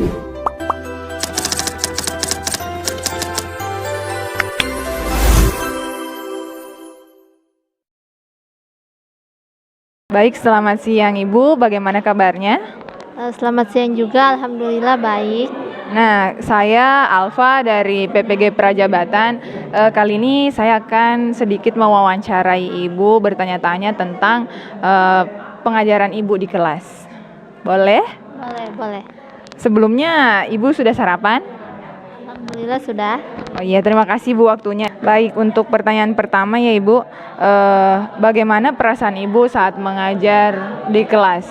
Baik, selamat siang Ibu. Bagaimana kabarnya? Selamat siang juga, alhamdulillah baik. Nah, saya Alfa dari PPG Prajabatan. Kali ini saya akan sedikit mewawancarai Ibu, bertanya-tanya tentang pengajaran Ibu di kelas. Boleh? Boleh. Sebelumnya Ibu sudah sarapan? Alhamdulillah sudah. Oh iya, terima kasih Bu waktunya. Baik, untuk pertanyaan pertama ya Ibu, bagaimana perasaan Ibu saat mengajar di kelas?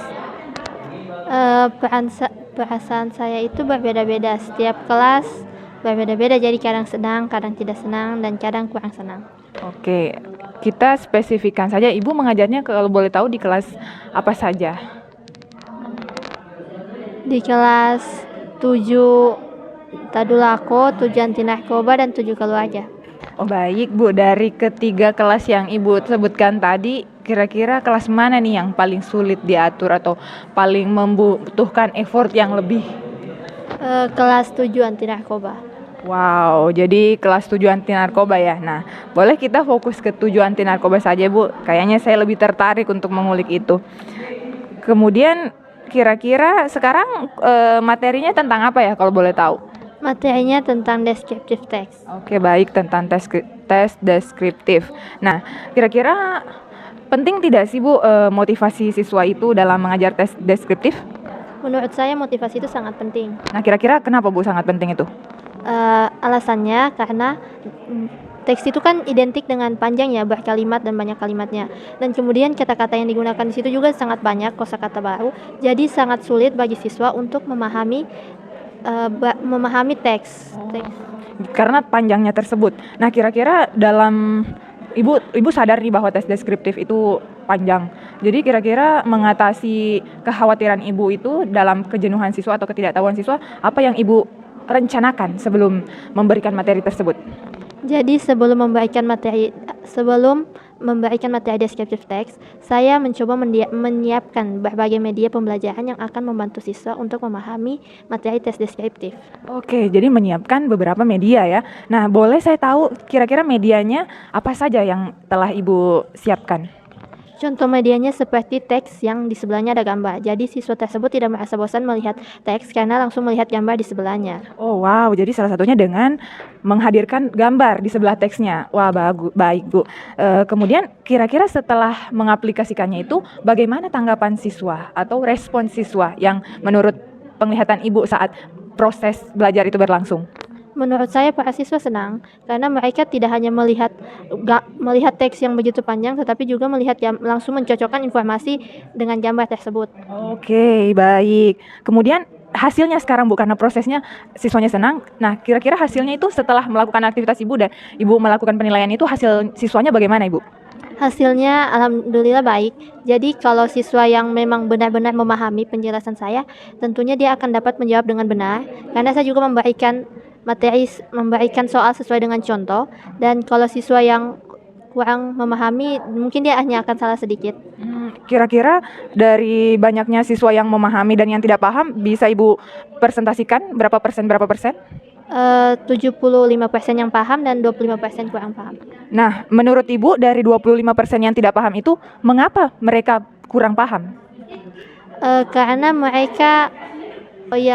Perasaan saya itu berbeda-beda. Setiap kelas berbeda-beda, jadi kadang senang, kadang tidak senang, dan kadang kurang senang. Oke, kita spesifikkan saja. Ibu mengajarnya kalau boleh tahu di kelas apa saja? Di kelas 7 Tadulako, 7 anti narkoba, dan 7 keluarga. Oh baik Bu, dari ketiga kelas yang Ibu sebutkan tadi, kira-kira kelas mana nih yang paling sulit diatur atau paling membutuhkan effort yang lebih? Kelas 7 anti narkoba. Wow, jadi kelas 7 anti narkoba ya. Nah, boleh kita fokus ke 7 anti narkoba saja Bu. Kayaknya saya lebih tertarik untuk mengulik itu. Kemudian kira-kira sekarang materinya tentang apa ya kalau boleh tahu? Materinya tentang descriptive text. Oke, baik, tentang tes deskriptif. Nah, kira-kira penting tidak sih Bu motivasi siswa itu dalam mengajar tes deskriptif? Menurut saya motivasi itu sangat penting. Nah, kira-kira kenapa Bu sangat penting itu? Alasannya karena teks itu kan identik dengan panjang ya, berkalimat dan banyak kalimatnya. Dan kemudian kata-kata yang digunakan di situ juga sangat banyak, kosakata baru. Jadi sangat sulit bagi siswa untuk memahami teks. Karena panjangnya tersebut. Nah, kira-kira dalam Ibu sadar nih bahwa tes deskriptif itu panjang. Jadi kira-kira mengatasi kekhawatiran Ibu itu dalam kejenuhan siswa atau ketidaktahuan siswa, apa yang Ibu rencanakan sebelum memberikan materi tersebut? Jadi sebelum memberikan materi deskriptif teks, saya mencoba menyiapkan berbagai media pembelajaran yang akan membantu siswa untuk memahami materi tes deskriptif. Oke, jadi menyiapkan beberapa media ya. Nah, boleh saya tahu kira-kira medianya apa saja yang telah Ibu siapkan? Contoh medianya seperti teks yang di sebelahnya ada gambar. Jadi siswa tersebut tidak merasa bosan melihat teks karena langsung melihat gambar di sebelahnya. Oh wow, jadi salah satunya dengan menghadirkan gambar di sebelah teksnya. Wah, baik Bu. Kemudian kira-kira setelah mengaplikasikannya itu, bagaimana tanggapan siswa atau respon siswa yang menurut penglihatan Ibu saat proses belajar itu berlangsung? Menurut saya para siswa senang karena mereka tidak hanya melihat teks yang begitu panjang, tetapi juga melihat langsung mencocokkan informasi dengan gambar tersebut. Oke, baik. Kemudian hasilnya sekarang Bu, karena prosesnya siswanya senang. Nah, kira-kira hasilnya itu setelah melakukan aktivitas Ibu dan Ibu melakukan penilaian itu, hasil siswanya bagaimana Ibu? Hasilnya alhamdulillah baik. Jadi kalau siswa yang memang benar-benar memahami penjelasan saya, tentunya dia akan dapat menjawab dengan benar karena saya juga memberikan soal sesuai dengan contoh. Dan kalau siswa yang kurang memahami, mungkin dia hanya akan salah sedikit. Kira-kira dari banyaknya siswa yang memahami dan yang tidak paham, bisa Ibu presentasikan berapa persen? 75% yang paham dan 25% kurang paham. Nah, menurut Ibu dari 25% yang tidak paham itu, mengapa mereka kurang paham? Karena mereka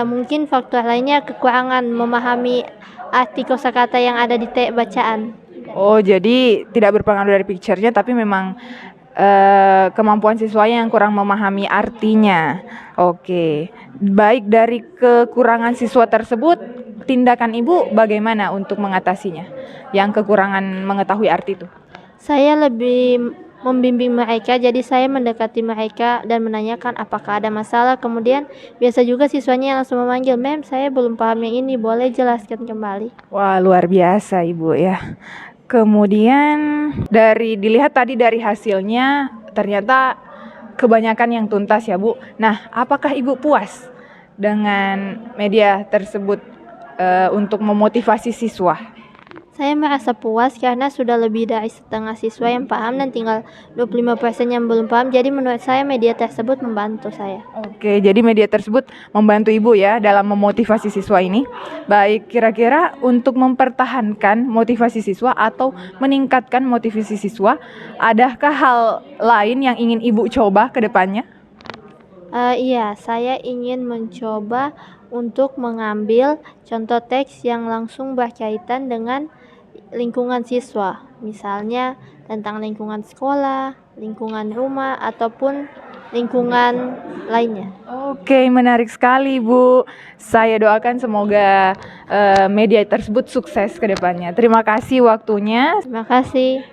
mungkin faktor lainnya kekurangan memahami arti kosakata yang ada di teks bacaan. Oh, jadi tidak berpengaruh dari picture-nya, tapi memang kemampuan siswanya yang kurang memahami artinya. Oke, baik, dari kekurangan siswa tersebut, tindakan Ibu bagaimana untuk mengatasinya? Yang kekurangan mengetahui arti itu? Saya lebih membimbing mereka, jadi saya mendekati mereka dan menanyakan apakah ada masalah. Kemudian biasa juga siswanya langsung memanggil, "Mem, saya belum paham yang ini, boleh jelaskan kembali?" Wah, luar biasa Ibu ya. Kemudian dilihat tadi dari hasilnya, ternyata kebanyakan yang tuntas ya Bu. Nah, apakah Ibu puas dengan media tersebut untuk memotivasi siswa? Saya merasa puas karena sudah lebih dari setengah siswa yang paham dan tinggal 25% yang belum paham. Jadi menurut saya media tersebut membantu saya. Oke, jadi media tersebut membantu Ibu ya dalam memotivasi siswa ini. Baik, kira-kira untuk mempertahankan motivasi siswa atau meningkatkan motivasi siswa, adakah hal lain yang ingin Ibu coba ke depannya? Iya, saya ingin mencoba untuk mengambil contoh teks yang langsung berkaitan dengan lingkungan siswa, misalnya tentang lingkungan sekolah, lingkungan rumah, ataupun lingkungan lainnya. Oke, menarik sekali, Bu. Saya doakan semoga media tersebut sukses ke depannya. Terima kasih waktunya. Terima kasih.